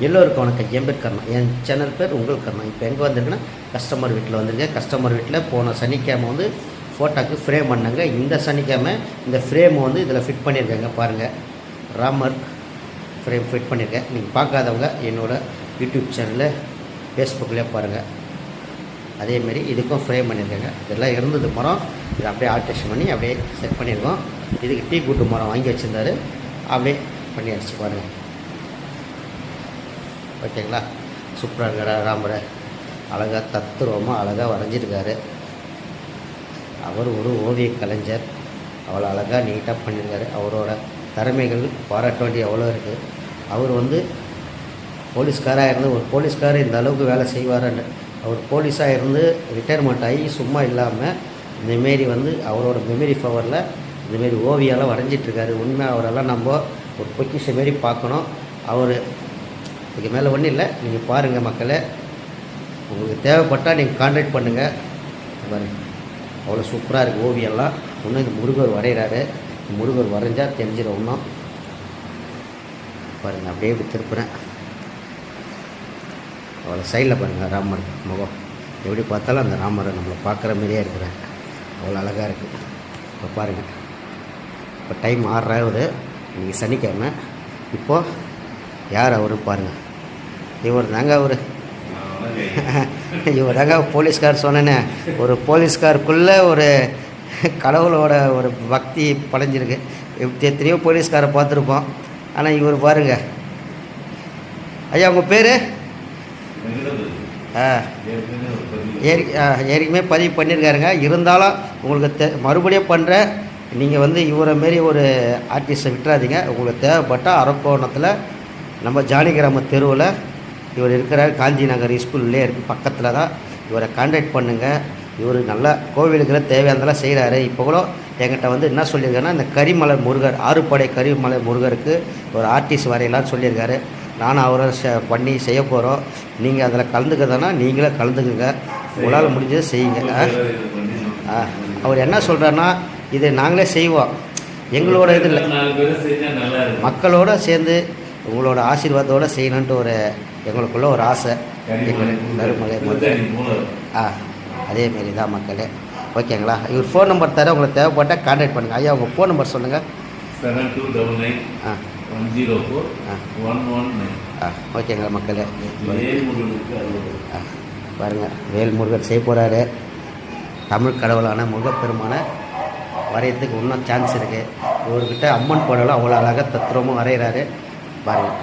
எல்லோருக்கும் வணக்கம். என் பேர் கர்ணா. என் சேனல் பேர் உங்கள் கர்ணா. இப்போ எங்கே வந்திருக்குன்னா கஸ்டமர் வீட்டில் வந்திருக்கேன். கஸ்டமர் வீட்டில் போன சனிக்கிழமை வந்து ஃபோட்டோக்கு ஃப்ரேம் பண்ணாங்க. இந்த சனிக்கிழமை இந்த ஃப்ரேமை வந்து இதில் ஃபிட் பண்ணியிருக்காங்க. பாருங்கள், ராமர் ஃப்ரேம் ஃபிட் பண்ணியிருக்கேன். நீங்கள் பார்க்காதவங்க என்னோடய யூடியூப் சேனலில் ஃபேஸ்புக்கில் பாருங்கள். அதேமாரி இதுக்கும் ஃப்ரேம் பண்ணியிருக்காங்க. இதெல்லாம் இருந்தது மரம், இதை அப்படியே ஆல்ட்ரேஷன் பண்ணி அப்படியே செட் பண்ணியிருக்கோம். இதுக்கு டீ கூட்டு மரம் வாங்கி வச்சுருந்தாரு, அப்படியே பண்ணி அடிச்சு பாருங்கள். ஓகேங்களா? சூப்பராக இருக்கிற ராமரை அழகாக தத்துருவமாக அழகாக வரைஞ்சிருக்காரு. அவர் ஒரு ஓவிய கலைஞர். அவ்வளோ அழகாக நீட்டாக பண்ணியிருக்காரு. அவரோட திறமைகள் பாராட்ட வேண்டிய எவ்வளோ இருக்குது. அவர் வந்து போலீஸ்காராக இருந்து ஒரு போலீஸ்காரர் இந்த அளவுக்கு வேலை செய்வார்ன்னு, அவர் போலீஸாக இருந்து ரிட்டையர்மெண்ட் ஆகி சும்மா இல்லாமல் இந்தமாரி வந்து அவரோட மெமரி பவரில் இந்தமாரி ஓவியெல்லாம் வரைஞ்சிட்ருக்காரு. உண்மை அவரெல்லாம் நம்ம ஒரு பொக்கிஷ மாரி பார்க்கணும். அவர் இதுக்கு மேலே ஒன்றும் இல்லை. நீங்கள் பாருங்கள் மக்களே, உங்களுக்கு தேவைப்பட்டால் நீங்கள் கான்டாக்ட் பண்ணுங்கள். பாருங்கள், அவ்வளோ சூப்பராக இருக்குது ஓவியெல்லாம். இன்னும் இந்த முருகர் வரைகிறாரு. முருகர் வரைஞ்சால் தெரிஞ்சிடும். இன்னும் பாருங்கள், அப்படியே இப்படி திருப்புறேன். அவ்வளோ சைடில் பாருங்கள் ராமர் முகம். எப்படி பார்த்தாலும் அந்த ராமரை நம்மளை பார்க்குற மாதிரியே இருக்கிறேன். அவ்வளோ அழகாக இருக்குது. இப்போ பாருங்கள், இப்போ டைம் 6 ஆகுது. இன்றைக்கி சனிக்கிழமை. இப்போது யார் அவரு பாருங்கள். இவர் தாங்க இவர் தாங்க போலீஸ்கார் சொன்னேன்னே. ஒரு போலீஸ்காருக்குள்ளே ஒரு கடவுளோட ஒரு பக்தி படைஞ்சிருக்கு. எத்தனையோ போலீஸ்காரை பார்த்துருப்போம், ஆனால் இவர் பாருங்கள். ஐயா, உங்கள் பேர்? ஏற்கனவே பதிவு பண்ணியிருக்காருங்க. இருந்தாலும் உங்களுக்கு மறுபடியும் பண்ணுறேன். நீங்கள் வந்து இவரை மாரி ஒரு ஆர்டிஸ்ட்டை விட்டுறாதீங்க. உங்களுக்கு தேவைப்பட்டால் அரக்கோணத்தில் நம்ம ஜானி கிராம தெருவில் இவர் இருக்கிறார். காந்தி நகர் ஸ்கூல்லே இருக்குது, பக்கத்தில் தான். இவரை கான்டாக்ட் பண்ணுங்கள். இவர் நல்லா கோவிலுக்கெல்லாம் தேவையானதெல்லாம் செய்கிறாரு. இப்போ கூட என்கிட்ட வந்து என்ன சொல்லியிருக்காருன்னா, இந்த கரிமலை முருகர், ஆறுபடை கரிமலை முருகருக்கு ஒரு ஆர்டிஸ்ட் வரையலான்னு சொல்லியிருக்காரு. நானும் அவரை பண்ணி செய்ய போகிறோம். நீங்கள் அதில் கலந்துக்கிறதுனா நீங்களே கலந்துக்குங்க. உங்களால் முடிஞ்சதை செய்யுங்க. அவர் என்ன சொல்கிறாருன்னா, இது நாங்களே செய்வோம், எங்களோட இது இல்லை, மக்களோடு சேர்ந்து உங்களோட ஆசீர்வாதத்தோடு செய்யணுன்ட்டு ஒரு எங்களுக்குள்ள ஒரு ஆசை. நறுமலை அதேமாரி தான் மக்களே. ஓகேங்களா? இவர் ஃபோன் நம்பர் தர, உங்களுக்கு தேவைப்பட்டால் கான்டாக்ட் பண்ணுங்கள். ஐயா, உங்கள் ஃபோன் நம்பர் சொல்லுங்கள். 7299 ஓகேங்களா மக்களே? பாருங்கள், வேல்முருகர் செய்ய போகிறாரு. தமிழ் கடவுளான முருகப்பெருமான வரையறதுக்கு இன்னும் சான்ஸ் இருக்குது. இவர்கிட்ட அம்மன் படம்லாம் அவ்வளோ அழகாக தத்துரமும் வரைகிறாரு. பாருங்கள்.